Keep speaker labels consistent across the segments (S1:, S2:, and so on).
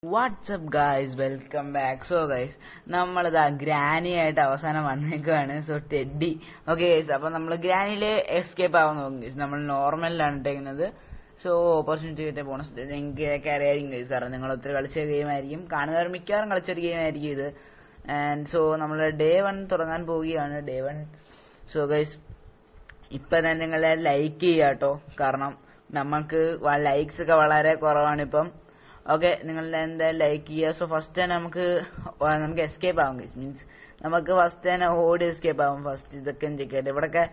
S1: WhatsApp guys, welcome back. So guys, നമ്മളിതാ granny ആയിട്ട് അവസാനം വന്നേക്കാണ്. So teddy. ഓക്കെ ഗൈസ്, അപ്പൊ നമ്മൾ ഗ്രാനിയില് എസ്കേപ്പ് ആവാൻ നോക്കും ഗൈസ്. നമ്മൾ നോർമലിലാണ് ഇട്ടേക്കുന്നത്. സോ ഓപ്പർച്യൂണിറ്റി കിട്ടിയ ബോണസ് നിങ്ങൾക്ക് അറിയായിരിക്കും ഗൈസ്, കാരണം നിങ്ങൾ ഒത്തിരി കളിച്ച ഗെയിം ആയിരിക്കും, കാണുന്നവർ മിക്കവാറും കളിച്ചൊരു ഗെയിം ആയിരിക്കും ഇത്. ആൻഡ് സോ നമ്മൾ ഡേ 1 തുടങ്ങാൻ പോവുകയാണ്. ഡേ 1. സോ ഗൈസ്, ഇപ്പൊ തന്നെ നിങ്ങളെ ലൈക്ക് ചെയ്യാട്ടോ, കാരണം നമ്മൾക്ക് ലൈക്സ് ഒക്കെ വളരെ കുറവാണ് ഇപ്പം. ഓക്കെ, നിങ്ങൾ എന്തായാലും ലൈക്ക് ചെയ്യുക. സോ ഫസ്റ്റ് തന്നെ നമുക്ക് എസ്കേപ്പ് ആവും ഗൈസ്. മീൻസ് നമുക്ക് ഫസ്റ്റ് തന്നെ ഓടി എസ്കേപ്പ് ആവും. ഫസ്റ്റ് ഇതൊക്കെ ചെക്കായിട്ട് ഇവിടെയൊക്കെ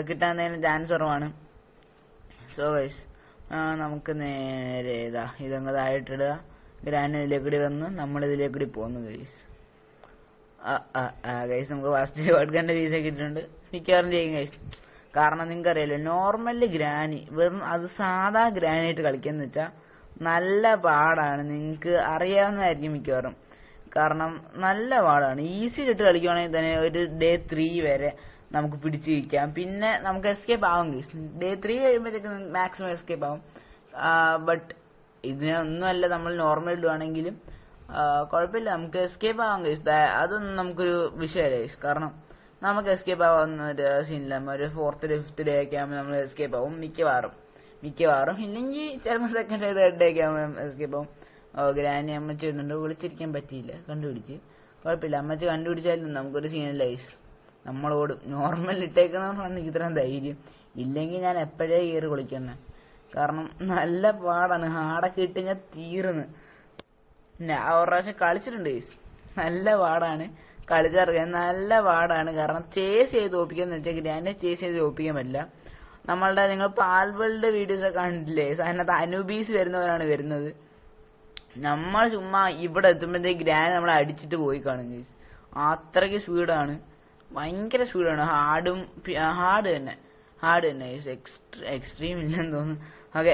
S1: കിട്ടാൻ എന്തെങ്കിലും ചാൻസ് കുറവാണ്. സോ ഗൈസ്, നമുക്ക് നേരെ ഇതങ്ങ് താഴെട്ടിടുക. ഗ്രാൻഡ് ഇതിലേക്ക് കൂടി വന്ന് നമ്മളിതിലേക്ക് കൂടി പോകുന്നു ഗൈസ്. ഗൈസ്, നമുക്ക് ഫസ്റ്റ് കൊടുക്കേണ്ട വീസ കിട്ടിയിട്ടുണ്ട്. മിക്കവാറും ചെയ്യും ഗൈസ്, കാരണം നിങ്ങൾക്ക് അറിയാലോ നോർമലി ഗ്രാനി വെറും അത് സാധാ ഗ്രാനായിട്ട് കളിക്കാന്ന് വെച്ചാൽ നല്ല പാടാണ്. നിങ്ങൾക്ക് അറിയാവുന്നതായിരിക്കും മിക്കവാറും, കാരണം നല്ല പാടാണ്. ഈസി ഇട്ട് കളിക്കുവാണെങ്കിൽ തന്നെ ഒരു ഡേ 3 വരെ നമുക്ക് പിടിച്ചു വയ്ക്കാം. പിന്നെ നമുക്ക് എസ്കേപ്പ് ആവും ഗൈസ്. ഡേ 3 കഴിയുമ്പോഴത്തേക്ക് മാക്സിമം എസ്കേപ്പ് ആവും. ബട്ട് ഇതിനൊന്നുമല്ല, നമ്മൾ നോർമൽ ഇടുവാണെങ്കിലും കുഴപ്പമില്ല, നമുക്ക് എസ്കേപ്പ് ആവാം ഗൈസ്. അതൊന്നും നമുക്കൊരു വിഷയമല്ല ഗൈസ്, കാരണം നമുക്ക് എസ്കേപ്പ് ആവാവുന്ന ഒരു സീനില്ല. ഒരു 4th 5th ഡേ ഒക്കെ ആകുമ്പോൾ നമ്മൾ എസ്കേപ്പ് ആവും മിക്കവാറും. ഇല്ലെങ്കിൽ ചിലപ്പോൾ 2nd 3rd ഡേ ഒക്കെ ആകുമ്പോൾ എസ്കേപ്പ് ആവും. ഗ്രാനി അമ്മച്ചി വരുന്നുണ്ട്, വിളിച്ചിരിക്കാൻ പറ്റിയില്ല, കണ്ടുപിടിച്ച്. കുഴപ്പമില്ല, അമ്മച്ചി കണ്ടുപിടിച്ചാലും നമുക്കൊരു സീനല്ല ഗൈസ്, നമ്മളോടും. നോർമൽ ഇട്ടേക്കുന്നതാണ് ഇത്രയും ധൈര്യം, ഇല്ലെങ്കിൽ ഞാൻ എപ്പോഴേ കയറി കളിക്കണേ, കാരണം നല്ല പാടാണ്. ഹാർഡൊക്കെ ഇട്ട് ഞാൻ തീർന്ന്. ഞാൻ ഒരു പ്രാവശ്യം കളിച്ചിട്ടുണ്ട് ഗൈസ്, നല്ല പാടാണ്. കളിച്ചറിയാൻ നല്ല പാടാണ്, കാരണം ചേസ് ചെയ്ത് തോപ്പിക്കാന്ന് വെച്ചാൽ ഗ്രാൻഡ് ചേസ് ചെയ്ത് തോപ്പിക്കാൻ പറ്റില്ല. നമ്മളുടെ നിങ്ങൾ പാൽവേൾഡ് വീഡിയോസ് ഒക്കെ കണ്ടില്ലേ, അതിനകത്ത് അനൂബീസ് വരുന്നവരാണ് വരുന്നത്. നമ്മൾ ചുമ്മാ ഇവിടെ എത്തുമ്പോഴത്തേക്ക് ഗ്രാൻഡ് നമ്മളെ അടിച്ചിട്ട് പോയി കാണും ഗൈസ്. അത്രയ്ക്ക് സ്പീഡാണ്, ഭയങ്കര സ്പീഡാണ്. ഹാർഡ് തന്നെ ഗൈസ്, എക്സ്ട്രീം ഇല്ലെന്ന് തോന്നുന്നു. ഓക്കെ,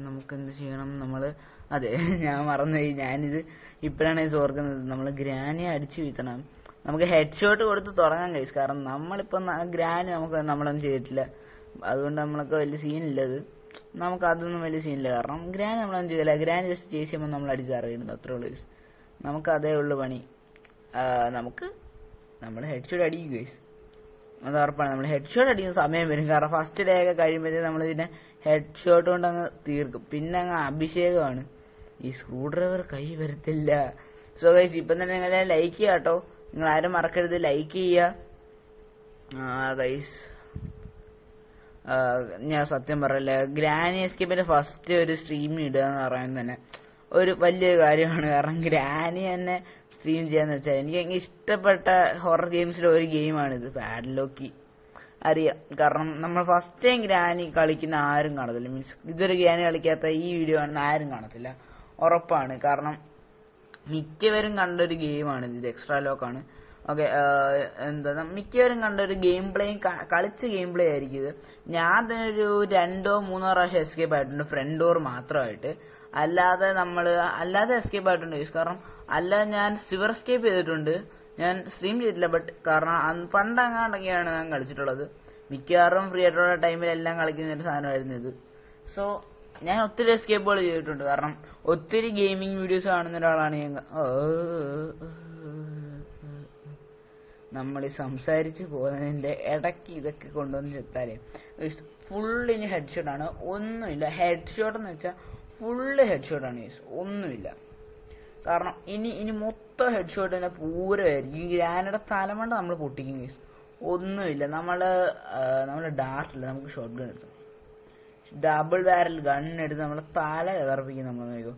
S1: നമുക്ക് എന്ത് ചെയ്യണം? അതെ, ഞാൻ മറന്നുപോയി. ഞാനിത് ഇപ്പോഴാണ് ഓർക്കുന്നത്. നമ്മൾ ഗ്രാനിയെ അടിച്ചു വീഴ്ത്തണം. നമുക്ക് ഹെഡ് ഷോട്ട് കൊടുത്ത് തുടങ്ങാം ഗൈസ്, കാരണം നമ്മളിപ്പം ഗ്രാനി നമ്മളൊന്നും ചെയ്തിട്ടില്ല, അതുകൊണ്ട് നമ്മളൊക്കെ വലിയ സീനില്ലത്. നമുക്ക് അതൊന്നും വലിയ സീനില്ല, കാരണം ഗ്രാനി നമ്മളൊന്നും ചെയ്തില്ല. ഗ്രാനി ജസ്റ്റ് ചേസ് ചെയ്യുമ്പോൾ നമ്മൾ അടിച്ചറിയുന്നത്, അത്രേ ഉള്ളൂ ഗൈസ്. നമുക്ക് അതേ ഉള്ളു പണി. നമ്മൾ ഹെഡ് ഷോട്ട് അടിക്കും ഗൈസ്, അത് ഉറപ്പാണ്. നമ്മൾ ഹെഡ് ഷോട്ട് അടിക്കുന്ന സമയം വരും, കാരണം ഫസ്റ്റ് ഡേ ഒക്കെ കഴിയുമ്പോഴത്തേക്ക് നമ്മൾ പിന്നെ ഹെഡ് ഷോട്ട് കൊണ്ട് അങ്ങ് തീർക്കും. പിന്നെ അങ്ങ് അഭിഷേകമാണ്. ഈ സ്ക്രൂ ഡ്രൈവർ കൈ വരത്തില്ല. സോ ഗൈസ്, ഇപ്പം തന്നെ നിങ്ങൾ ലൈക്ക് ചെയ്യുക കേട്ടോ, നിങ്ങൾ ആരും മറക്കരുത് ലൈക്ക് ചെയ്യുക ഗൈസ്. ഞാൻ സത്യം പറയല്ല, ഗ്രാനി എസ്കേപ്പിന്റെ ഫസ്റ്റ് ഒരു സ്ട്രീം ഇടുക എന്ന് പറയുന്നത് തന്നെ ഒരു വലിയൊരു കാര്യമാണ്. കാരണം ഗ്രാനി തന്നെ സ്ട്രീം ചെയ്യാന്ന് വെച്ചാൽ എനിക്ക് ഇഷ്ടപ്പെട്ട ഹൊറർ ഗെയിംസിലെ ഒരു ഗെയിമാണിത്, പാഡ്ലോക്കി. അറിയാം, കാരണം നമ്മൾ ഫസ്റ്റ് ടൈം ഗ്രാനി കളിക്കുന്ന ആരും കാണത്തില്ല. മീൻസ് ഇതൊരു ഗ്രാനി കളിക്കാത്ത ഈ വീഡിയോ കാണുന്ന ആരും കാണത്തില്ല, ഉറപ്പാണ്. കാരണം മിക്കവരും കണ്ടൊരു ഗെയിമാണിത്, ഇത് എക്സ്ട്രാ ലോക്കാണ്. ഓക്കെ, മിക്കവരും കണ്ടൊരു ഗെയിം പ്ലേയും കളിച്ച ഗെയിം പ്ലേ ആയിരിക്കും ഇത്. ഞാൻ തന്നെ ഒരു 2-3 പ്രാവശ്യം എസ്കേപ്പ് ആയിട്ടുണ്ട്, ഫ്രണ്ട് ഡോർ മാത്രമായിട്ട്. അല്ലാതെ എസ്കേപ്പ് ആയിട്ടുണ്ട്, കാരണം അല്ലാതെ ഞാൻ സിവർ എസ്കേപ്പ് ചെയ്തിട്ടുണ്ട്. ഞാൻ സ്ട്രീം ചെയ്തിട്ടില്ല, ബട്ട് കാരണം പണ്ടങ്ങാണ്ടൊക്കെയാണ് ഞാൻ കളിച്ചിട്ടുള്ളത്. മിക്കവാറും ഫ്രീ ആയിട്ടുള്ള ടൈമിലെല്ലാം കളിക്കുന്ന ഒരു സാധനമായിരുന്നു ഇത്. സോ ഞാൻ ഒത്തിരി എസ്കേപ്പുകൾ ചെയ്തിട്ടുണ്ട്, കാരണം ഒത്തിരി ഗെയിമിംഗ് വീഡിയോസ് കാണുന്ന ഒരാളാണ് ഞാൻ. നമ്മൾ ഈ സംസാരിച്ച് പോകുന്നതിന്റെ ഇടയ്ക്ക് ഇതൊക്കെ കൊണ്ടുവന്ന് ചെത്താലേ. ഫുള്ളിന് ഹെഡ് ഷോട്ടാണ്, ഒന്നുമില്ല. ഹെഡ് ഷോട്ട് എന്ന് വെച്ചാൽ ഫുള്ള് ഹെഡ് ഷോട്ടാണ്, ഒന്നുമില്ല. കാരണം ഇനി മൊത്തം ഹെഡ് ഷോട്ട് തന്നെ പൂരമായിരിക്കും. ഈ ഗ്രാനയുടെ തലമണ്ട നമ്മൾ പൊട്ടിക്കും ഗൈസ്, ഒന്നുമില്ല. നമ്മുടെ ഡാർട്ടില്ല, നമുക്ക് ഷോട്ട് ഗൺ എടുക്കും, ഡബിൾ ബാരൽ ഗൺ എടുത്ത് നമ്മളെ തല കതർപ്പിക്കും നമ്മൾ. നോക്കും,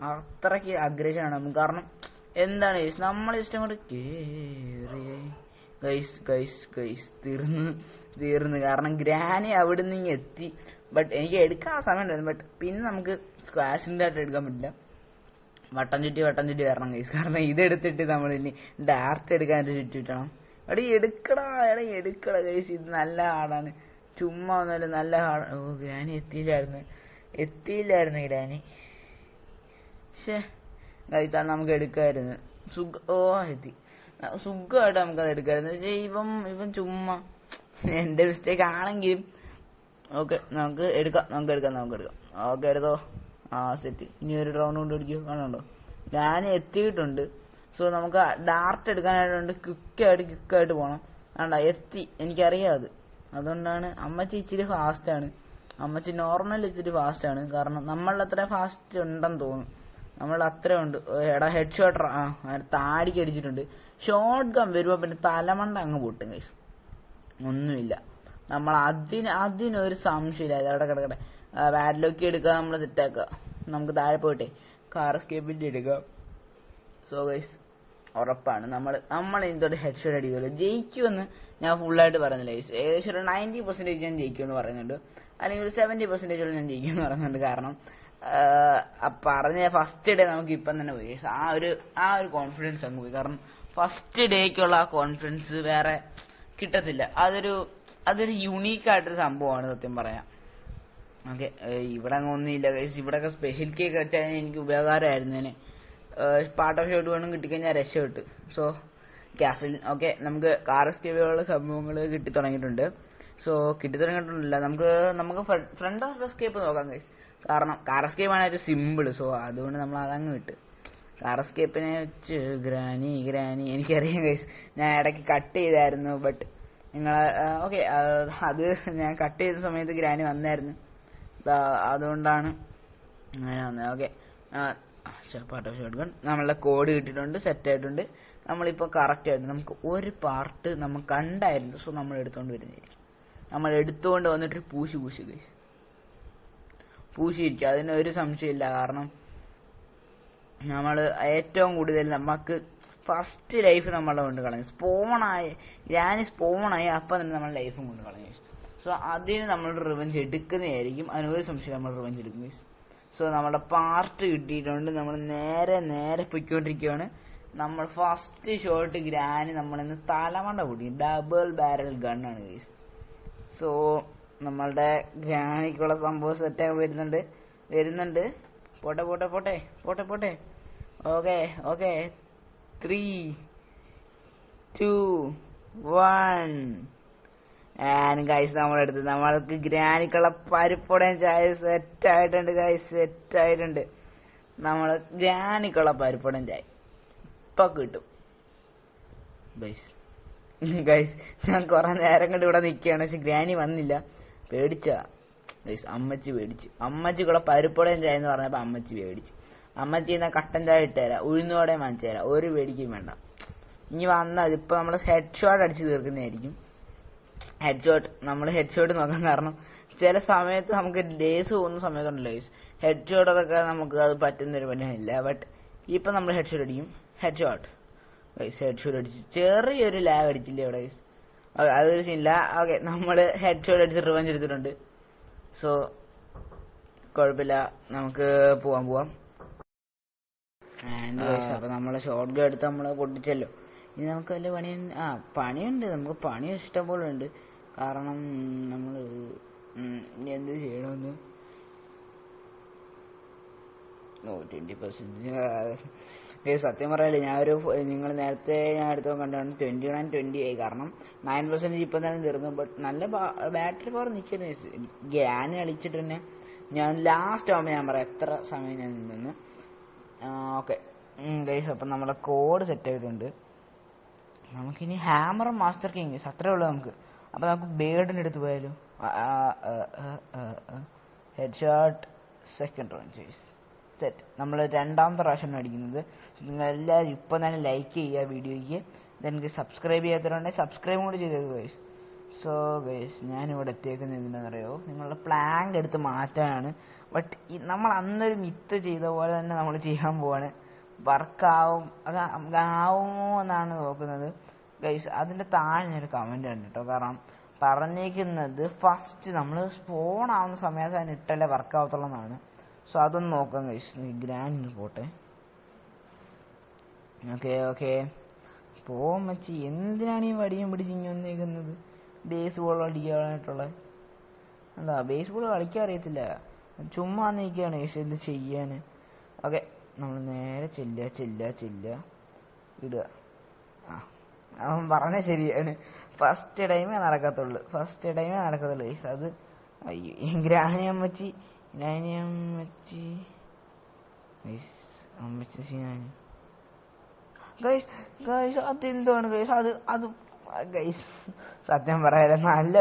S1: അത്രയ്ക്ക് അഗ്രഷനാണ് നമുക്ക്. കാരണം എന്താണ് ഗൈസ്, നമ്മൾ ഇഷ്ടം കൊണ്ട് കേറി ഗൈസ് തീർന്ന്. കാരണം ഗ്രാനി അവിടെ നിന്ന് എത്തി, ബട്ട് എനിക്ക് എടുക്കാൻ സമയം ഉണ്ടായിരുന്നു. ബട്ട് പിന്നെ നമുക്ക് സ്ക്വാഷിൻ്റെ ആയിട്ട് എടുക്കാൻ പറ്റില്ല, വട്ടം ചുറ്റി വരണം ഗൈസ്. കാരണം ഇതെടുത്തിട്ട് നമ്മൾ ഇനി ഡാർട്ട് എടുക്കാനായിട്ട് ചുറ്റി വിട്ടണം. എടുക്കടാ ഗൈസ്, ഇത് നല്ല ഹാർഡാണ്, ചുമ്മാ ഒന്നുമല്ല, നല്ല ഹാർഡ്. ഗ്രാനി എത്തിയില്ലായിരുന്നു ഗ്രാനി. പക്ഷേ ഗൈസ്, നമുക്ക് എടുക്കാമായിരുന്നു, എത്തി, സുഖമായിട്ട് നമുക്കത് എടുക്കാമായിരുന്നു. പക്ഷേ ഇവൻ ചുമ്മാ എന്റെ മിസ്റ്റേക്ക് ആണെങ്കിലും ഓക്കെ നമുക്ക് എടുക്കാം. ഓക്കെ എടുത്തോ. സെറ്റ്. ഇനി ഒരു റൗണ്ട് കൊണ്ട് അടിക്കൂ. കാണുന്നുണ്ടോ, ഞാൻ എത്തിയിട്ടുണ്ട്. സോ നമുക്ക് ഡാർട്ട് എടുക്കാനായിട്ടുണ്ട്. ക്വിക്കായിട്ട് പോകണം. വേണ്ട, എത്തി. എനിക്കറിയാം അതുകൊണ്ടാണ്. അമ്മച്ചി ഇച്ചിരി ഫാസ്റ്റാണ്. അമ്മച്ചി നോർമൽ ഇച്ചിരി ഫാസ്റ്റാണ്. കാരണം നമ്മളുടെ അത്ര ഫാസ്റ്റ് ഉണ്ടെന്ന് തോന്നുന്നു. നമ്മളുടെ അത്ര ഉണ്ട്. എടാ ഹെഡ് ഷോട്ടർ താടിക്ക് അടിച്ചിട്ടുണ്ട്. ഷോട്ട് ഗൺ വരുമ്പോൾ പിന്നെ തലമണ്ട അങ്ങ് പൊട്ടും കൈസ്. ഒന്നുമില്ല, നമ്മൾ അതിനൊരു സംശയമില്ല. അവിടെ കിടക്കട്ടെ. വാഡ്ലോക്കി എടുക്കുക, നമ്മൾ സെറ്റാക്കുക. നമുക്ക് താഴെ പോയിട്ടെ കാർ എസ്കേപ്പിന്റെ എടുക്കുക. സോ ഗൈസ് ഉറപ്പാണ് നമ്മൾ ഇതൊരു ഹെഡ് ഷോട്ട് അടിക്കുമല്ലോ. ജയിക്കുമെന്ന് ഞാൻ ഫുള്ളായിട്ട് പറയുന്നില്ല ഗൈസ്. ഏകദേശം ഒരു 90% ഞാൻ ജയിക്കുമെന്ന് പറയുന്നുണ്ട്. അല്ലെങ്കിൽ ഒരു 70% ഞാൻ ജയിക്കുമെന്ന് പറയുന്നുണ്ട്. കാരണം പറഞ്ഞ ഫസ്റ്റ് ഡേ നമുക്ക് ഇപ്പം തന്നെ പോയി. ആ ഒരു കോൺഫിഡൻസ് അങ്ങ് പോയി. കാരണം ഫസ്റ്റ് ഡേക്കുള്ള ആ കോൺഫിഡൻസ് വേറെ കിട്ടത്തില്ല. അതൊരു യുണീക്കായിട്ടൊരു സംഭവമാണ് സത്യം പറയാം. ഓക്കെ, ഇവിടെ അങ്ങ് ഒന്നുമില്ല ഗൈസ്. ഇവിടെയൊക്കെ സ്പെഷ്യൽ കേക്ക് വെച്ചാൽ എനിക്ക് ഉപകാരമായിരുന്നേനെ. പാർട്ട് ഓഫ് ഷോട്ട് വേണം കിട്ടിക്കഴിഞ്ഞാൽ രക്ഷപ്പെട്ടു. സോ ക്യാസിൽ ഓക്കെ, നമുക്ക് കാർ എസ്കേപ്പുകളുടെ സംഭവങ്ങൾ കിട്ടി തുടങ്ങിയിട്ടുണ്ട്. നമുക്ക് ഫ്രണ്ട് ഓഫ് എസ്കേപ്പ് നോക്കാം ഗൈസ്. കാരണം കാർ എസ്കേപ്പ് ആണ് ഏറ്റവും സിമ്പിൾ. സോ അതുകൊണ്ട് നമ്മൾ അതങ്ങ് വിട്ട് കാർ എസ്കേപ്പിനെ വെച്ച് ഗ്രാനി എനിക്കറിയാം ഗൈസ്. ഞാൻ ഇടയ്ക്ക് കട്ട് ചെയ്തായിരുന്നു. ബട്ട് ഓക്കെ, അത് ഞാൻ കട്ട് ചെയ്ത സമയത്ത് ഗ്രാനി വന്നായിരുന്നു. അതുകൊണ്ടാണ് അങ്ങനെ വന്നത്. Okay, part of shot gun നമ്മളുടെ കോഡ് കിട്ടിയിട്ടുണ്ട്, സെറ്റായിട്ടുണ്ട്. നമ്മളിപ്പോൾ കറക്റ്റായിട്ട് നമുക്ക് ഒരു പാർട്ട് നമ്മൾ കണ്ടായിരുന്നു. സോ നമ്മൾ എടുത്തുകൊണ്ട് വരുന്നതായിരിക്കും. നമ്മൾ എടുത്തുകൊണ്ട് വന്നിട്ട് പൂശി ഗൈസ്, പൂശിയിരിക്കും. അതിനൊരു സംശയമില്ല. കാരണം നമ്മൾ ഏറ്റവും കൂടുതൽ നമുക്ക് ഫസ്റ്റ് ലൈഫ് നമ്മളെ കൊണ്ട് കളഞ്ഞു. ഗ്രാനി സ്പോണായി അപ്പം തന്നെ നമ്മൾ ലൈഫും കൊണ്ട് കളഞ്ഞു. സോ അതിന് നമ്മൾ റിവെഞ്ച് എടുക്കുന്നതായിരിക്കും. അതിനൊരു സംശയം നമ്മൾ റിവെഞ്ച് എടുക്കും. സോ നമ്മുടെ പാർട്ട് കിട്ടിയിട്ടുണ്ട്. നമ്മൾ നേരെ പൊയ്ക്കൊണ്ടിരിക്കുകയാണ്. നമ്മൾ ഫസ്റ്റ് ഷോട്ട് ഗ്രാനി നമ്മളിന്ന് തലമണ്ട പൊട്ടി. ഡബിൾ ബാരൽ ഗണ്ണാണ് ഗൈസ്. സോ നമ്മളുടെ ഗ്രാനിക്കുള്ള സംഭവം സെറ്റായി വരുന്നുണ്ട്. പോട്ടെ. ഓക്കെ 3, 2, 1 ആൻഡ് ഗൈസ് നമ്മൾക്ക് ഗ്രാനിക്കുള്ള പരിപ്പുടയും ചായ സെറ്റായിട്ടുണ്ട് ഗൈസ്. സെറ്റായിട്ടുണ്ട്. നമ്മൾ ഗ്രാനിക്കുള്ള പരിപ്പുടയും ചായ ഇപ്പൊ കിട്ടും ഗൈസ്. ഞാൻ കുറെ നേരം കൊണ്ട് ഇവിടെ നിൽക്കുകയാണ്. പക്ഷെ ഗ്രാനി വന്നില്ല. പേടിച്ചാ ഗൈസ്. അമ്മച്ചിക്കുള്ള പരിപ്പുടയും ചായ എന്ന് പറഞ്ഞപ്പോ അമ്മച്ചി പേടിച്ചു. അമ്മച്ചി കട്ടൻ ചായ ഇട്ടുതരാം, ഉഴുന്നോടെ വാങ്ങിച്ചു തരാം, ഒരു പേടിക്കും വേണ്ട. ഇനി വന്നാൽ ഇപ്പൊ നമ്മൾ ഹെഡ് ഷോട്ട് അടിച്ച് തീർക്കുന്നതായിരിക്കും. നമ്മൾ ഹെഡ് ഷോട്ട് നോക്കാം. കാരണം ചില സമയത്ത് നമുക്ക് ഡേസ് പോകുന്ന സമയത്തുണ്ടല്ലോ ഹെഡ് ഷോട്ട് അതൊക്കെ നമുക്ക് അത് പറ്റുന്നൊരു പണിയില്ല. ബട്ട് ഇപ്പൊ നമ്മൾ ഹെഡ് ഷോട്ട് അടിക്കും. ഹെഡ് ഷോട്ട് അടിച്ചു. ചെറിയൊരു ലാഗ് അടിച്ചില്ലേ അവിടെ ഗൈസ്. അതൊരു സീനില്ല. ഓക്കെ, നമ്മൾ ഹെഡ് ഷോട്ട് അടിച്ച് റിവെഞ്ച് എടുത്തിട്ടുണ്ട്. സോ കുഴപ്പമില്ല, നമുക്ക് പോവാം. അപ്പൊ നമ്മളെ ഷോട്ട് ഗൺ എടുത്ത് നമ്മള് പൊട്ടിച്ചല്ലോ. ഇനി നമുക്ക് വല്ല പണിയുണ്ട്. നമുക്ക് പണി ഇഷ്ടം പോലെ ഉണ്ട്. കാരണം നമ്മൾ എന്ത് ചെയ്യണമെന്ന് 20% സത്യം പറയാല്ലേ. നിങ്ങൾ നേരത്തെ ഞാൻ എടുത്തോ കണ്ടാണ് 29-20 ആയി. കാരണം 9% ഇപ്പം തന്നെ തീർന്നു. ബട്ട് നല്ല ബാറ്ററി പവർ നിൽക്കുന്നത്. ഗ്യാൻ കളിച്ചിട്ട് തന്നെ ഞാൻ ലാസ്റ്റ് ആകുമ്പോൾ ഞാൻ പറയാം എത്ര സമയം ഞാൻ നിന്നു. ഓക്കെ ഗൈസ്, അപ്പം നമ്മളെ കോഡ് സെറ്റ് ആയിട്ടുണ്ട്. നമുക്കിനി ഹാമറും മാസ്റ്റർ കിങ് അത്രേ ഉള്ളൂ നമുക്ക്. അപ്പം നമുക്ക് ബേർഡിൻ്റെ അടുത്ത് പോയാലും head shot second round set. നമ്മൾ രണ്ടാമത്തെ പ്രാവശ്യം അടിക്കുന്നത്. നിങ്ങളെല്ലാവരും ഇപ്പം തന്നെ ലൈക്ക് ചെയ്യുക വീഡിയോയ്ക്ക്. ഇതെനിക്ക് സബ്സ്ക്രൈബ് ചെയ്യാത്തവരുണ്ടെങ്കിൽ സബ്സ്ക്രൈബും കൂടി ചെയ്തേക്ക് ഗൈസ്. സോ ഗൈസ്, ഞാനിവിടെ എത്തിയേക്കുന്നത് എന്തിനാണെന്നറിയോ? നിങ്ങളുടെ പ്ലാങ്ക് എടുത്ത് മാറ്റാനാണ്. ബട്ട് നമ്മൾ അന്നൊരു മിത്ത് ചെയ്ത പോലെ തന്നെ നമ്മൾ ചെയ്യാൻ പോവാണ്. ആവുമോ എന്നാണ് നോക്കുന്നത് ഗൈസ്. അതിൻ്റെ താഴെ ഞാനൊരു കമൻറ്റ് ഉണ്ട് കേട്ടോ. കാരണം പറഞ്ഞേക്കുന്നത് ഫസ്റ്റ് നമ്മൾ സ്പോൺ ആവുന്ന സമയത്ത് അതിന് ഇട്ടല്ലേ വർക്കാവത്തുള്ളൂ എന്നാണ്. സോ അതൊന്ന് നോക്കാം ഗൈസ്. ഗ്രാൻഡ് പോട്ടെ. ഓക്കെ പോവാൻ വെച്ച് എന്തിനാണ് ഈ വടിയും പിടിച്ച് ഇങ്ങനെ വന്നേക്കുന്നത്? ബേസ് ബോൾ കളിക്കാനായിട്ടുള്ള എന്താ? ബേസ് ബോൾ കളിക്കാൻ അറിയത്തില്ല, ചുമ്മാ നിൽക്കുകയാണ് ഗൈസ് എന്ത് ചെയ്യാൻ. ഓക്കെ, നമ്മൾ നേരെ ചെല്ലുക ഇടുക. അവൻ പറഞ്ഞ ശരിയാണ്. ഫസ്റ്റ് ടൈമേ നടക്കത്തുള്ളൂ ഗൈസ്. അത് അയ്യോ ഗ്രാനി അമ്മച്ചി അമ്മച്ചി ഗൈസ് അതെന്താണ് ഗൈസ് അത് ഗൈസ് സത്യം പറയാല നല്ല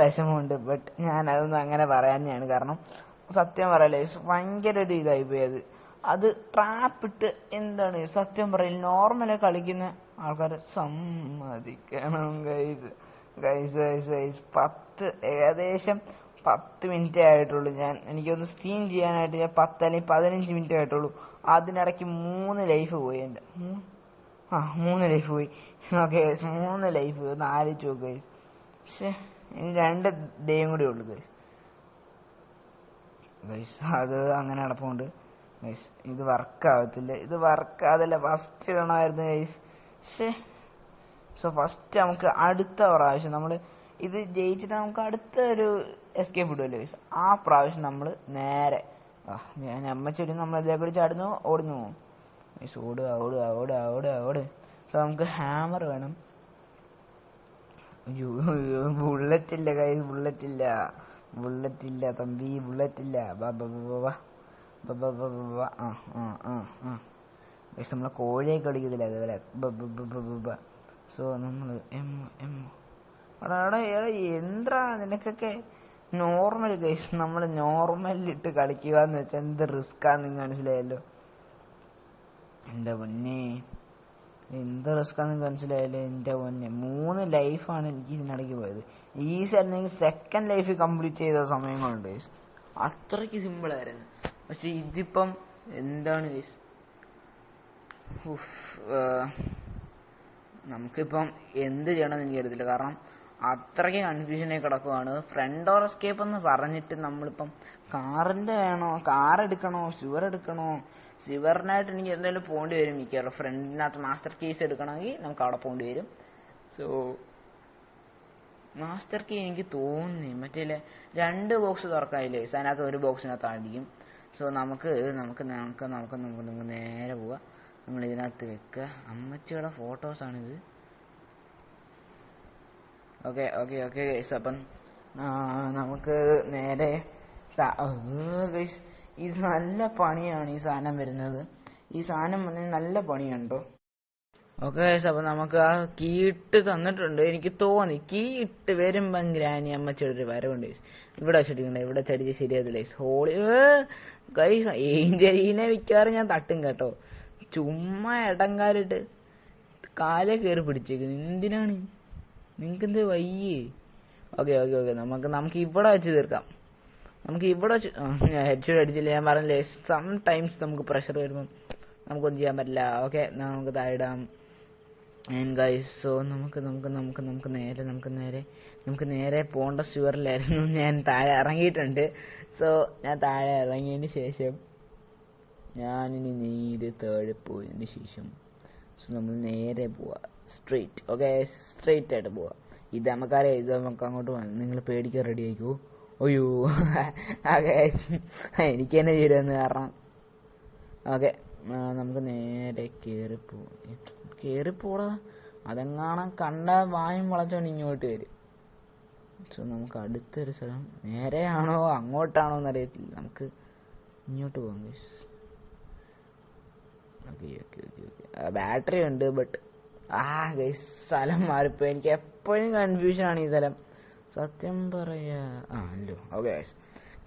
S1: വിഷമമുണ്ട് ബട്ട് ഞാൻ അതൊന്നും അങ്ങനെ പറയാനാണ് കാരണം സത്യം പറയല്ലേ ഭയങ്കര ഒരു ഇതായി പോയത് അത് ട്രാപ്പിട്ട് എന്താണ് സത്യം പറയില്ല നോർമലി കളിക്കുന്ന ആൾക്കാർ സമ്മതിക്കണം ഗൈസ് ഏകദേശം 10 മിനിറ്റേ ആയിട്ടുള്ളൂ എനിക്കൊന്ന് സ്ട്രീം ചെയ്യാനായിട്ട് ഞാൻ 10 അല്ലെങ്കിൽ 15 മിനിറ്റ് ആയിട്ടുള്ളൂ അതിനിടയ്ക്ക് 3 ലൈഫ് പോയി എൻ്റെ 3 ലൈഫ് പോയി ഓക്കെ 3 ലൈഫ് ഒന്ന് ആലോചിച്ച് നോക്ക് ഗൈസ് പക്ഷേ ഇനി 2 ഡേയും കൂടി ഉള്ളു ഗൈസ് അത് അങ്ങനെ നടപ്പുണ്ട് ഗൈസ് ഇത് വർക്കാകത്തില്ല ഫസ്റ്റ് ഇടണമായിരുന്നു ഗൈസ് സോ ഫസ്റ്റ് നമുക്ക് അടുത്ത പ്രാവശ്യം നമ്മൾ ഇത് ജയിച്ചിട്ട് നമുക്ക് അടുത്ത ഒരു എസ്കേപ്പ് ഇടുമല്ലോ ഗൈസ് ആ പ്രാവശ്യം നമ്മൾ നേരെ ഞാൻ അമ്മച്ചെടി നമ്മൾ ഇതിലേക്ക് കൂടി ചാടുന്നു ഓടുന്നു പോകും ഗൈസ് ഓടുക സോ നമുക്ക് ഹാമർ വേണം ബുള്ളറ്റില്ല ഗൈസ് ബുള്ളറ്റില്ല തമ്പി ബുള്ളറ്റില്ല പക്ഷെ നമ്മളെ കോഴിയെ കളിക്കത്തില്ല അതേപോലെ സോ നമ്മൾ എന്താ നിനക്കൊക്കെ നോർമൽ ഗൈസ് നമ്മൾ നോർമലിട്ട് കളിക്കുക എന്ന് വെച്ചാൽ എന്ത് റിസ്ക്കാന്ന് നിങ്ങൾക്ക് മനസ്സിലായല്ലോ എൻ്റെ പൊന്നെ എന്ത് റിസ്ക്കാന്ന് മനസ്സിലായല്ലോ എൻ്റെ പൊന്നെ 3 ലൈഫാണ് എനിക്ക് ഇതിനിടയ്ക്ക് പോയത് ഈ സ്ഥലത്ത് സെക്കൻഡ് ലൈഫ് കംപ്ലീറ്റ് ചെയ്ത സമയങ്ങളുണ്ട് ഗൈസ് അത്രയ്ക്ക് സിമ്പിളായിരുന്നു പക്ഷെ ഇതിപ്പം എന്താണ് ഗൈസ് നമുക്കിപ്പം എന്ത് ചെയ്യണമെന്ന് എനിക്കറിയത്തില്ല കാരണം അത്രയ്ക്ക് കൺഫ്യൂഷനായി കിടക്കുവാണ് ഫ്രണ്ട് ഓർ എസ്കേപ്പ് എന്ന് പറഞ്ഞിട്ട് നമ്മളിപ്പം കാറിൻ്റെ വേണോ കാർ എടുക്കണോ സിവറിനായിട്ട് എനിക്ക് എന്തായാലും പോകേണ്ടി വരും മിക്കവാറും ഫ്രണ്ടിനകത്ത് മാസ്റ്റർ കീസ് എടുക്കണമെങ്കിൽ നമുക്ക് അവിടെ പോകേണ്ടി വരും സോ മാസ്റ്റർ കീ എനിക്ക് തോന്നി മറ്റേ 2 ബോക്സ് തുറക്കാനില്ലേ അതിനകത്ത് ഒരു ബോക്സിനകത്ത് അടിക്കും സോ നമുക്ക് നേരെ പോവാം നമ്മൾ ഇതിനകത്ത് വെക്കുക അമ്മച്ചിയുടെ ഫോട്ടോസാണിത് ഓക്കെ ഗൈസ് അപ്പം നമുക്ക് നേരെ ഗൈസ് ഇത് നല്ല പണിയാണ് ഈ സാധനം വരുന്നത് ഈ സാധനം നല്ല പണിയുണ്ടോ ഓക്കെ ഗൈസ് അപ്പം നമുക്ക് ആ കീ ഇട്ട് തന്നിട്ടുണ്ട് എനിക്ക് തോന്നി കീ ഇട്ട് വരുമ്പം ഗ്രാനി അമ്മച്ചിയുടെ ഒരു വരവുണ്ട് ഗൈസ് ഇവിടെ വെച്ചിട്ടുണ്ട് ഇവിടെ ചടിച്ച് ശരിയാതില്ല ഗൈസ് ഹോളി ഗൈസ് ഏഞ്ചലീനെ മിക്കവാറും ഞാൻ തട്ടും കേട്ടോ ചുമ്മാ ഇടങ്കാലിട്ട് കാലെ കയറി പിടിച്ചേക്കുന്നു എന്തിനാണ് നിങ്ങൾക്ക് എന്ത് വയ്യേ ഓക്കെ നമുക്ക് ഇവിടെ വെച്ച് തീർക്കാം നമുക്ക് ഇവിടെ വെച്ച് ഞാൻ ഹെഡ്ഷോട്ട് അടിച്ചില്ല ഞാൻ പറഞ്ഞില്ലേ സം ടൈംസ് നമുക്ക് പ്രഷർ വരുമ്പം നമുക്കൊന്നും ചെയ്യാൻ പറ്റില്ല ഓക്കെ നമുക്ക് താഴെടാം ഗൈസ് സോ നമുക്ക് നേരെ പോകേണ്ട സ്യൂറിലായിരുന്നു ഞാൻ താഴെ ഇറങ്ങിയിട്ടുണ്ട് സോ ഞാൻ താഴെ ഇറങ്ങിയതിന് ശേഷം ഞാനിനി നേരെ താഴെ പോയതിന് ശേഷം സോ നമ്മൾ നേരെ പോവാ സ്ട്രെയിറ്റ് ആയിട്ട് പോവാ ഇത് നമുക്കറിയാം ഇത് നമുക്ക് അങ്ങോട്ട് പോകാം നിങ്ങൾ പേടിക്കാൻ റെഡി ആയിക്കോ അയ്യോ എനിക്ക് തന്നെ തീരുമെന്ന് കാരണം ഓക്കെ നമുക്ക് നേരെ കയറിപ്പോടാ അതെങ്ങാണം കണ്ട വായും വളച്ചോണ്ട് ഇങ്ങോട്ട് വരും സോ നമുക്ക് അടുത്തൊരു സ്ഥലം നേരെയാണോ അങ്ങോട്ടാണോ എന്നറിയത്തില്ല നമുക്ക് ഇങ്ങോട്ട് പോകാം ഓക്കെ ബാറ്ററി ഉണ്ട് ബട്ട് ഗൈസ് സ്ഥലം മാറിപ്പോയി എനിക്ക് എപ്പോഴും കൺഫ്യൂഷനാണ് ഈ സ്ഥലം സത്യം പറയാ അല്ലോ ഓക്കെ ഗൈസ്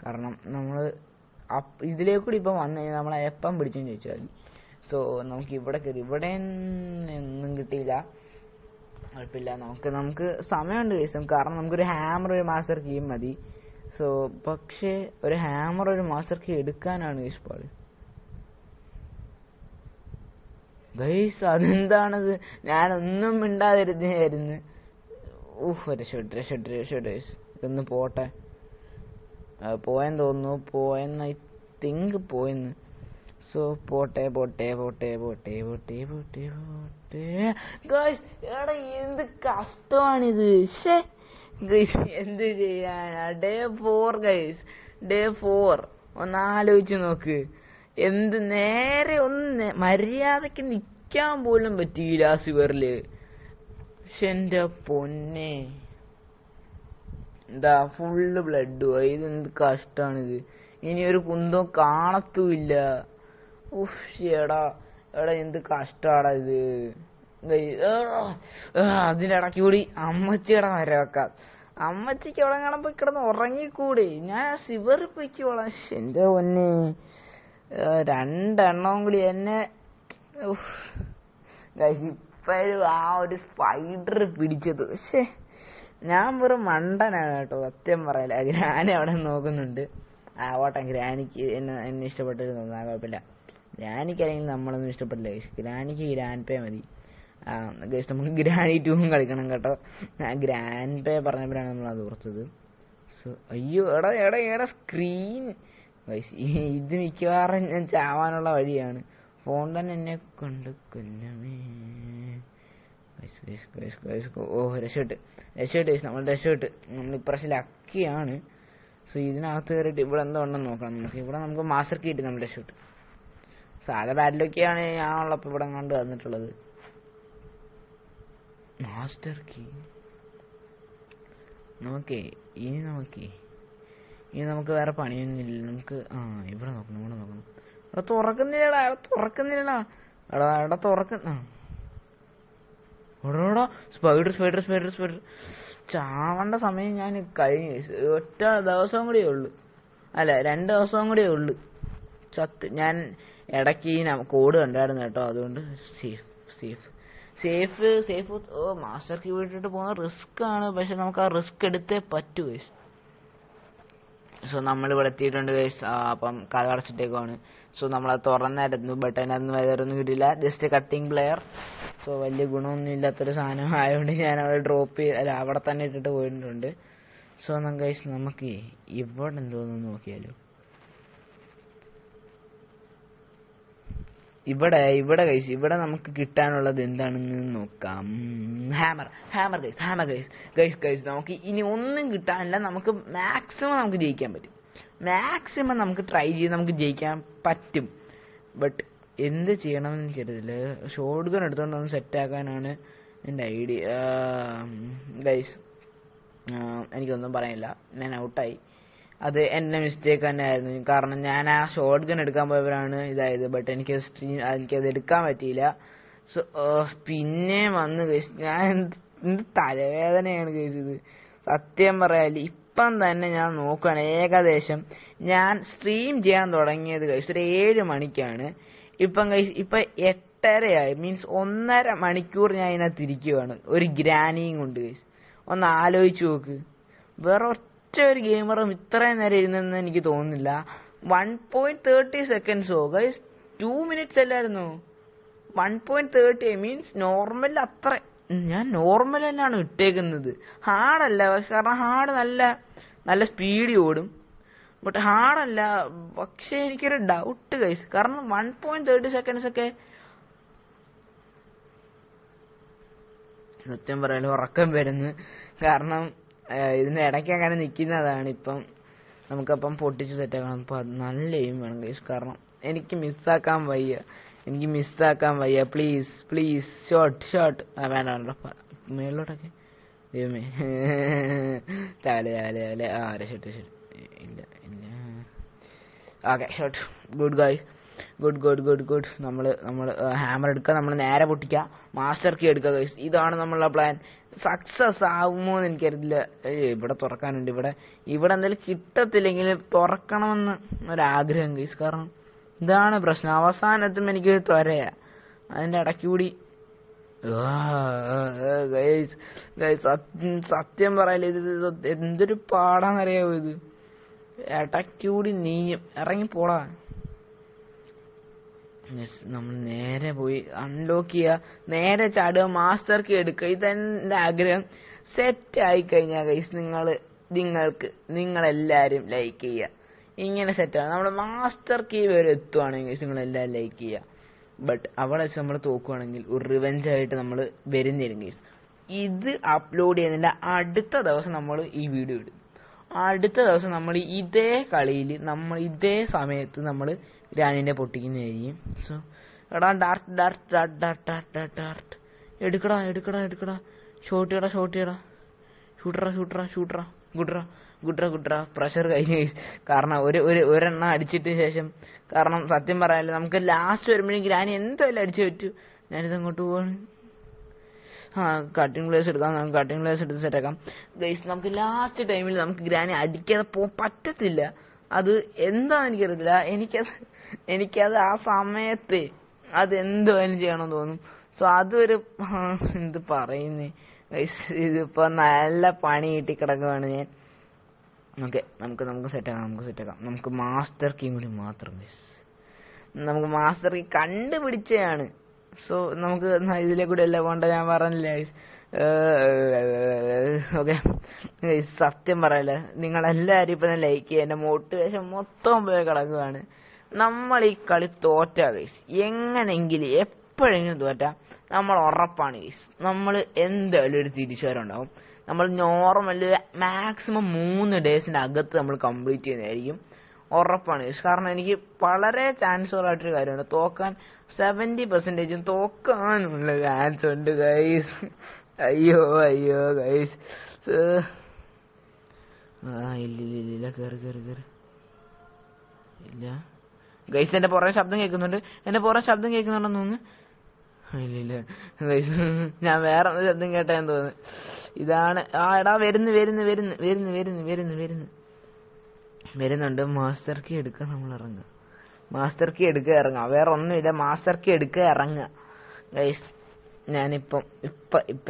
S1: കാരണം നമ്മൾ ഇതിലേക്കൂടി ഇപ്പം വന്നു കഴിഞ്ഞാൽ നമ്മളെ എപ്പം പിടിച്ചെന്ന് ചോദിച്ചാൽ മതി സോ നമുക്ക് ഇവിടെ കയറി ഇവിടെ ഒന്നും കിട്ടിയില്ല കുഴപ്പമില്ല നമുക്ക് സമയമുണ്ട് ഗൈസ് കാരണം നമുക്കൊരു ഹാമർ ഒരു മാസ്റ്റർ കീ മതി സോ പക്ഷേ ഒരു ഹാമർ ഒരു മാസ്റ്റർ കീ എടുക്കാനാണ് ഇഷ്ടപ്പാട് ഗൈസ് അതെന്താണത് ഞാനൊന്നും മിണ്ടാതിരുന്നായിരുന്നു രക്ഷപ്പെട്ടു ഇതൊന്ന് പോട്ടെ പോയെന്ന് തോന്നുന്നു ഐ തിങ്ക് പോയെന്ന് സോ പോട്ടെ ഗൈസ് എടാ എന്ത് കഷ്ടമാണിത് ഗൈസ് എന്ത് ചെയ്യാനാ ഡേ 4 ഒന്ന് ആലോചിച്ച് നോക്ക് എന്ത് നേരെ ഒന്ന് മര്യാദക്ക് നിക്കാൻ പോലും പറ്റിയില്ല ആ സിവറില് പക്ഷെ എന്റെ പൊന്നെ എന്താ ഫുള്ള് ബ്ലഡ് പോയി. ഇതെന്ത് കഷ്ടാണിത്. ഇനി ഒരു കുന്തവും കാണത്തുമില്ല. ഉഫ് എടാ എടാ എന്ത് കഷ്ടാടാ ഇത്. അതിനിടയ്ക്ക് കൂടി അമ്മച്ചിയുടെ നേരെ വെക്കാം. അമ്മച്ചിക്ക് അവിടെ കാണാൻ പോയി കിടന്ന് ഉറങ്ങിക്കൂടി. ഞാൻ സിവറി പൊയ്ക്കോളാം. എന്റെ പൊന്നെ രണ്ടെണ്ണവും കൂടി എന്നെ ഇപ്പോഴും ആ ഒരു സ്പൈഡർ പിടിച്ചത്. പക്ഷേ ഞാൻ വെറും മണ്ടനാണ് കേട്ടോ, സത്യം പറയല. ഗ്രാനി അവിടെ നോക്കുന്നുണ്ട്. ആവട്ടെ, ഗ്രാനിക്ക് എന്നെ ഇഷ്ടപ്പെട്ടിരുന്നു, കുഴപ്പമില്ല. ഗ്രാനിക്കല്ലെങ്കിൽ നമ്മളൊന്നും ഇഷ്ടപ്പെട്ടില്ല. ഗ്രാനിക്ക് ഗ്രാൻഡ് പേ മതി. നമുക്ക് ഗ്രാനി 2 കളിക്കണം കേട്ടോ. ഗ്രാൻഡ് പേ പറഞ്ഞപ്പോഴാണ് നമ്മൾ അത് ഓർത്തത്. സോ അയ്യോ എടാ എടാ എടാ സ്ക്രീൻ. ഇത് മിക്കവാറും ഞാൻ ചാവാനുള്ള വഴിയാണ്. ഫോൺ തന്നെ എന്നെ കൊണ്ട് കൊല്ലമേ. ഓ രക്ഷപ്പെട്ട് നമ്മൾ രക്ഷപ്പെട്ട്. നമ്മൾ ഇപ്രാവശ്യം ലക്കിയാണ്. സോ ഇതിനകത്ത് കയറിയിട്ട് ഇവിടെ എന്തോ ഉണ്ടെന്ന് നോക്കണം നമുക്ക്. ഇവിടെ നമുക്ക് മാസ്റ്റർ കീ കിട്ടി, നമ്മൾ രക്ഷപ്പെട്ട്. സാധാ ബാറ്റിലൊക്കെയാണ് ഞാൻ ഉള്ളപ്പോൾ ഇവിടെ കണ്ട് വന്നിട്ടുള്ളത്. മാസ്റ്റർ കീ ഇനി നമുക്ക് വേറെ പണിയൊന്നുമില്ല. നമുക്ക് ഇവിടെ നോക്കണം. ഇവിടെ തുറക്കുന്നില്ലടാ. എടാ തുറക്കുന്ന സ്പൈഡർ ചാവേണ്ട സമയം ഞാൻ കഴിഞ്ഞു. ഒറ്റ ദിവസം കൂടിയേ ഉള്ളു, അല്ല 2 ദിവസവും കൂടിയേ ഉള്ളു ചത്ത്. ഞാൻ ഇടയ്ക്ക് കോഡ് കണ്ടായിരുന്നു കേട്ടോ, അതുകൊണ്ട് സേഫ്. ഓ മാസ്റ്റർ കീ വിട്ടിട്ട് പോകുന്ന റിസ്ക് ആണ്, പക്ഷെ നമുക്ക് ആ റിസ്ക് എടുത്തേ പറ്റൂ ഗൈസ്. സോ നമ്മളിവിടെ എത്തിയിട്ടുണ്ട് ഗൈസ്. അപ്പം കഥ അടച്ചിട്ടേക്കുവാണ്. സോ നമ്മളത് തുറന്നായിരുന്നു, ബട്ട് അതിനകത്ത് വേറൊന്നും കിട്ടിയില്ല. Just cutting player. സോ വലിയ ഗുണമൊന്നും ഇല്ലാത്തൊരു സാധനം ആയതുകൊണ്ട് ഞാൻ അവിടെ അവിടെ തന്നെ ഇട്ടിട്ട് പോയിട്ടുണ്ട്. സോ ഗൈസ് നമുക്ക് ഇവിടെ എന്തോന്ന് നോക്കിയാലോ. ഇവിടെ ഗൈസ് ഇവിടെ നമുക്ക് കിട്ടാനുള്ളത് എന്താണെന്ന് നോക്കാം. ഹാമർ ഗൈസ് നമുക്ക് ഇനി ഒന്നും കിട്ടാനില്ല. നമുക്ക് മാക്സിമം നമുക്ക് ജയിക്കാൻ പറ്റും. മാക്സിമം നമുക്ക് ട്രൈ ചെയ്ത് നമുക്ക് ജയിക്കാൻ പറ്റും. ബട്ട് എന്ത് ചെയ്യണമെന്ന് എനിക്കറിയില്ല. ഷോട്ട് ഗൺ എടുത്തുകൊണ്ട് ഒന്ന് സെറ്റാക്കാനാണ് എൻ്റെ ഐഡിയ. ഗൈസ് എനിക്കൊന്നും പറയാനില്ല, ഞാൻ ഔട്ടായി. അത് എൻ്റെ മിസ്റ്റേക്ക് തന്നെ ആയിരുന്നു. കാരണം ഞാൻ ആ ഷോട്ട് ഗൺ എടുക്കാൻ പോയവരാണ് ഇതായത്. ബട്ട് എനിക്കത് എടുക്കാൻ പറ്റിയില്ല. സോ പിന്നെ വന്ന് കഴിച്ച് ഞാൻ എന്ത് തലവേദനയാണ് കഴിച്ചത് സത്യം പറയാല്. ഇപ്പം തന്നെ ഞാൻ നോക്കുകയാണ്, ഏകദേശം ഞാൻ സ്ട്രീം ചെയ്യാൻ തുടങ്ങിയത് കഴിച്ച് ഒരു 7 മണിക്കാണ്. ഇപ്പം 8:30 മീൻസ് 1.5 മണിക്കൂർ ഞാൻ ഇതിനകത്ത് ഇരിക്കുവാണ് ഒരു ഗ്രാനിയും കൊണ്ട് കഴിച്ച്. ഒന്ന് ആലോചിച്ച് നോക്ക്. വേറെ ഒരു ഗെയിമറും ഇത്രയും നേരം ഇരുന്നെന്ന് എനിക്ക് തോന്നുന്നില്ല. 1.30 സെക്കൻഡ്സോ ഗൈസ്, 2 മിനിറ്റ്സ് അല്ലായിരുന്നു. 1.30 മീൻസ് നോർമൽ അത്ര. ഞാൻ നോർമൽ തന്നെയാണ് ഇട്ടേക്കുന്നത്, ഹാർഡല്ല. കാരണം ഹാർഡ് നല്ല സ്പീഡിൽ ഓടും, ബട്ട് ഹാർഡല്ല. പക്ഷെ എനിക്കൊരു ഡൗട്ട് ഗൈസ്, കാരണം 1.30 സെക്കൻഡ്സ് ഒക്കെ സത്യം പറയാലോ ഉറക്കം വരുന്നു. കാരണം ഇതിന്റെ ഇടയ്ക്ക് അങ്ങനെ നിൽക്കുന്നതാണ്. ഇപ്പം നമുക്കപ്പം പൊട്ടിച്ച് സെറ്റാക്കണം. അപ്പം അത് നല്ല എയിം വേണം ഗൈസ്, കാരണം എനിക്ക് മിസ്സാക്കാൻ വയ്യ. പ്ലീസ് ഷോട്ട് വേണ്ട മേളിലോട്ടൊക്കെ ദൈവമേ. രാവിലെ ശരി ഇല്ല. Okay shot. Good guys, good. നമ്മൾ ഹാമർ എടുക്കുക, നമ്മൾ നേരെ പൊട്ടിക്കുക, മാസ്റ്റർ കീ എടുക്കുക ഗൈസ്. ഇതാണ് നമ്മളുടെ പ്ലാൻ. സക്സസ് ആകുമോ എന്ന് എനിക്കറിയില്ല. ഇവിടെ തുറക്കാനുണ്ട്. ഇവിടെ എന്തെങ്കിലും കിട്ടത്തില്ലെങ്കിൽ തുറക്കണമെന്ന് ഒരാഗ്രഹം ഗൈസ്. കാരണം ഇതാണ് പ്രശ്നം, അവസാനത്തും എനിക്കൊരു ത്വരയാ. അതിന്റെ ഇടയ്ക്ക് കൂടി സത്യം പറയല്ലേ, ഇത് എന്തൊരു പാടാന്നറിയാവോ. ഇത് ഇടയ്ക്ക് കൂടി നീയും ഇറങ്ങിപ്പോടാ. നമ്മൾ നേരെ പോയി അൺലോക്ക് ചെയ്യുക, നേരെ ചാടുക, മാസ്റ്റർ കീ എടുക്കുക. ഇതെന്റെ ആഗ്രഹം. സെറ്റ് ആയി കഴിഞ്ഞാൽ ഗൈസ് നിങ്ങളെല്ലാരും ലൈക്ക് ചെയ്യുക. ഇങ്ങനെ സെറ്റാണ് നമ്മൾ മാസ്റ്റർ കീ വരെ എത്തുവാണെങ്കിൽ നിങ്ങളെല്ലാവരും ലൈക്ക് ചെയ്യുക. ബട്ട് അവിടെ വെച്ച് നമ്മൾ തോക്കുവാണെങ്കിൽ ഒരു റിവെഞ്ച് ആയിട്ട് നമ്മൾ വരുന്നില്ല ഗൈസ്. ഇത് അപ്ലോഡ് ചെയ്യുന്നതിന്റെ അടുത്ത ദിവസം നമ്മൾ ഈ വീഡിയോ ഇടും. അടുത്ത ദിവസം നമ്മൾ ഇതേ കളിയിൽ ഇതേ സമയത്ത് നമ്മൾ ഗ്രാനിനെ പൊട്ടിക്കുന്നതായിരിക്കും. സോ എടാ ഡാർട്ട് എടുക്കടാ. ഷൂട്ടറാ. ഗുഡ്ര ഗുഡ്ര ഗുഡ്ര പ്രഷർ കഴിഞ്ഞു ഗൈസ്. കാരണം ഒരെണ്ണം അടിച്ചിട്ട് ശേഷം, കാരണം സത്യം പറയാനല്ലോ നമുക്ക് ലാസ്റ്റ് വരുമ്പോഴേക്കും ഗ്രാനി എന്തായാലും അടിച്ചു പറ്റൂ. ഞാനിത് അങ്ങോട്ട് പോവാണ്. കട്ടിംഗ് പ്ലേസ് എടുക്കാം, നമുക്ക് കട്ടിംഗ് പ്ലേസ് എടുത്ത് സെറ്റാക്കാം ഗൈസ്. നമുക്ക് ലാസ്റ്റ് ടൈമിൽ നമുക്ക് ഗ്രാനി അടിക്കാതെ പറ്റത്തില്ല. അത് എന്താണെന്ന് എനിക്കറിയത്തില്ല. എനിക്കത് ആ സമയത്ത് അത് എന്തായാലും ചെയ്യണമെന്ന് തോന്നും. സോ അതൊരു എന്ത് പറയുന്നേ ഗൈസ്, ഇതിപ്പോ നല്ല പണി കിട്ടി കിടക്കുകയാണ് ഞാൻ. ഓക്കെ, നമുക്ക് സെറ്റാക്കാം. നമുക്ക് മാസ്റ്റർ കീ കൂടി മാത്രം ഗൈസ്. നമുക്ക് മാസ്റ്റർ കീ കണ്ടുപിടിച്ചതാണ്. സോ നമുക്ക് ഇതിലെ കൂടെ അല്ല പോണ്ട, ഞാൻ പറഞ്ഞില്ലേ ഗൈസ്. ഓക്കെ ഗൈസ്, സത്യം പറയല്ലേ, നിങ്ങളെല്ലാവരും ഇപ്പൊ ലൈക്ക് ചെയ്യുക. എന്റെ മോട്ടിവേഷൻ മൊത്തം പോയി കിടക്കുകയാണ്. നമ്മൾ ഈ കളി തോറ്റാ ഗൈസ്, എങ്ങനെങ്കിലും എപ്പോഴെങ്കിലും തോറ്റാ നമ്മൾ ഉറപ്പാണ് ഗൈസ്, നമ്മൾ എന്തായാലും ഒരു തിരിച്ചുവരവുണ്ടാവും. നമ്മൾ നോർമല് മാക്സിമം 3 ഡേയ്സിന്റെ അകത്ത് നമ്മൾ കംപ്ലീറ്റ് ചെയ്യുന്നതായിരിക്കും, ഉറപ്പാണ് ഗൈസ്. കാരണം എനിക്ക് വളരെ ചാൻസുകൾ ആയിട്ടൊരു കാര്യമാണ്, തോക്കാൻ 70% തോക്കാനുള്ള ചാൻസ് ഉണ്ട് ഗൈസ്. അയ്യോ ഗൈസ്. ഇല്ല കേറി ഇല്ല ഗൈസ്. എന്റെ പുറകെ ശബ്ദം കേൾക്കുന്നുണ്ടെന്ന് തോന്നുന്നു. ഇല്ല ഗൈസ്, ഞാൻ വേറെ ശബ്ദം കേട്ടാന്ന് തോന്നുന്നു. ഇതാണ് എടാ വരുന്നുണ്ട്. മാസ്റ്റർ കീ എടുക്കുക, നമ്മൾ ഇറങ്ങുക. മാസ്റ്റർ കീ എടുക്കുക, ഇറങ്ങുക. വേറെ ഒന്നുമില്ല, മാസ്റ്റർ കീ എടുക്കുക, ഇറങ്ങുക ഗൈസ്. ഞാനിപ്പം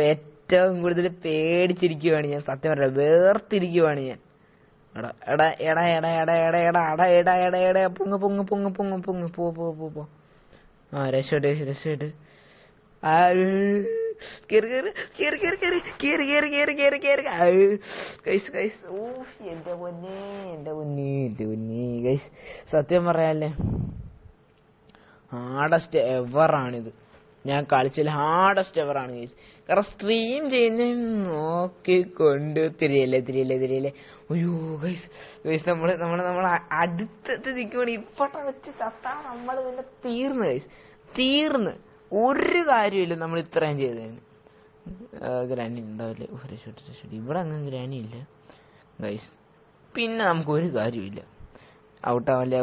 S1: ഏറ്റവും കൂടുതൽ പേടിച്ചിരിക്കുവാണ് ഞാൻ, സത്യം പറയാം, വേർത്തിരിക്കുവാണ് ഞാൻ. എടാ പൊങ്ങ് പോ. രക്ഷപ്പെട്ട് എന്റെ പൊന്നേ ഗൈസ്, സത്യം പറയാല്ലേ, ഹാർഡസ്റ്റ് എവറാണിത്. ഞാൻ കളിച്ചതിൽ ഹാർഡസ്റ്റ് എവറാണ് ഗൈസ്. കാരണം സ്ട്രീം ചെയ്യുന്ന നോക്കിക്കൊണ്ട് തിരിയല്ലേ. അയ്യോ ഗൈസ്, നമ്മൾ അടുത്തത് നിൽക്കുവാണ്. ഇപ്പോട്ടെ വെച്ച് ചത്താ നമ്മൾ പിന്നെ തീർന്ന് ഒരു കാര്യമില്ല. നമ്മൾ ഇത്രയും ചെയ്തതിന് ഗ്രാനി ഉണ്ടാവില്ലേ? രക്ഷപ്പെട്ട് ഇവിടെ അങ്ങ് ഗ്രാനി ഇല്ല ഗൈസ്. പിന്നെ നമുക്ക് ഒരു കാര്യമില്ല. ഔട്ടാവല്ലേ.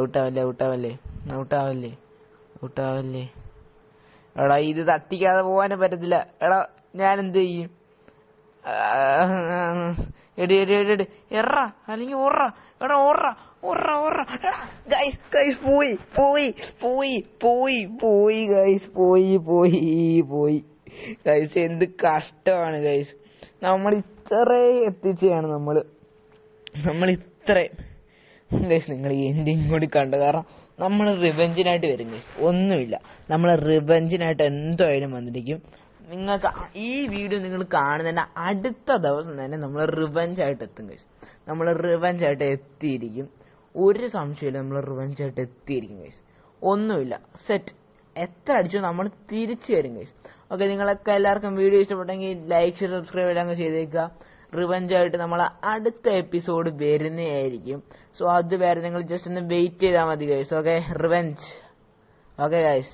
S1: എടാ, ഇത് തട്ടിക്കാതെ പോകാനും പറ്റത്തില്ല. എടാ, ഞാൻ എന്ത് ചെയ്യും? എറ അല്ലെങ്കിൽ ഗൈസ്, പോയി ഗൈസ്. എന്ത് കഷ്ടമാണ് ഗൈസ്. നമ്മൾ ഇത്രയും എത്തിച്ചാണ് നമ്മൾ ഇത്രയും ഗൈസ്. നിങ്ങൾ എന്തും കൂടി കണ്ടു. കാരണം നമ്മൾ റിവെഞ്ചിനായിട്ട് വരും ഗൈസ്, ഒന്നുമില്ല, നമ്മൾ റിവെഞ്ചിനായിട്ട് എന്തായാലും വന്നിരിക്കും. നിങ്ങൾക്ക് ഈ വീഡിയോ നിങ്ങൾ കാണുന്നതിന്റെ അടുത്ത ദിവസം തന്നെ നമ്മൾ റിവെഞ്ചായിട്ട് എത്തും ഗൈസ്. നമ്മൾ റിവെഞ്ചായിട്ട് എത്തിയിരിക്കും, ഒരു സംശയമില്ല. നമ്മൾ റിവെഞ്ചായിട്ട് എത്തിയിരിക്കും ഗൈസ്, ഒന്നുമില്ല. സെറ്റ് എത്ര അടിച്ചു നമ്മൾ തിരിച്ചു വരും ഗൈസ്. ഓക്കെ, നിങ്ങളൊക്കെ എല്ലാവർക്കും വീഡിയോ ഇഷ്ടപ്പെട്ടെങ്കിൽ ലൈക്ക്, ഷെയർ, സബ്സ്ക്രൈബ് എല്ലാം ചെയ്തേക്കുക. റിവെഞ്ചായിട്ട് നമ്മൾ അടുത്ത എപ്പിസോഡ് വരുന്നതായിരിക്കും. സോ അത് വരെ നിങ്ങൾ ജസ്റ്റ് ഒന്ന് വെയിറ്റ് ചെയ്താൽ മതി guys. Okay, revenge. Okay guys.